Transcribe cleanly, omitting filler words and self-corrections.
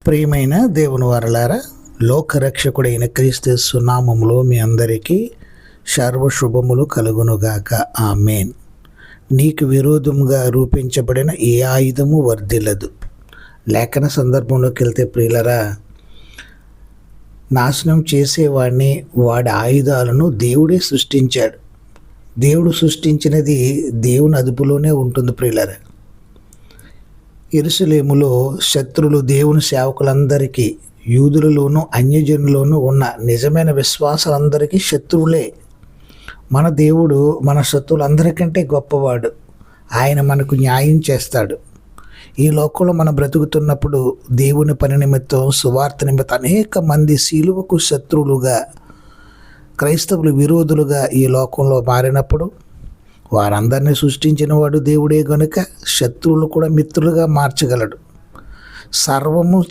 ప్రియమైన దేవుని వారలారా, లోకరక్షకుడైన క్రీస్తు నామములో మీ అందరికీ సర్వశుభములు కలుగునుగాక. ఆమేన్. నీకు విరోధముగా రూపించబడిన ఏ ఆయుధము వర్ధిల్లదు. లేఖన సందర్భంలోకి వెళ్తే ప్రియులరా, నాశనం చేసేవాడిని, వాడి ఆయుధాలను దేవుడే సృష్టించాడు. దేవుడు సృష్టించినది దేవుని అదుపులోనే ఉంటుంది ప్రియులరా. యెరూషలేములో శత్రులు దేవుని సేవకులందరికీ, యూదులలోనూ అన్యజనుల్లోనూ ఉన్న నిజమైన విశ్వాసాలందరికీ శత్రువులే. మన దేవుడు మన శత్రువులందరికంటే గొప్పవాడు. ఆయన మనకు న్యాయం చేస్తాడు. ఈ లోకంలో మనం బ్రతుకుతున్నప్పుడు దేవుని పని నిమిత్తం, సువార్త నిమిత్తం అనేక మంది శిలువకు శత్రువులుగా, క్రైస్తవులు విరోధులుగా ఈ లోకంలో మారినప్పుడు వారందరినీ సృష్టించిన వాడు దేవుడే గనుక శత్రువులు కూడా మిత్రులుగా మార్చగలడు. సర్వము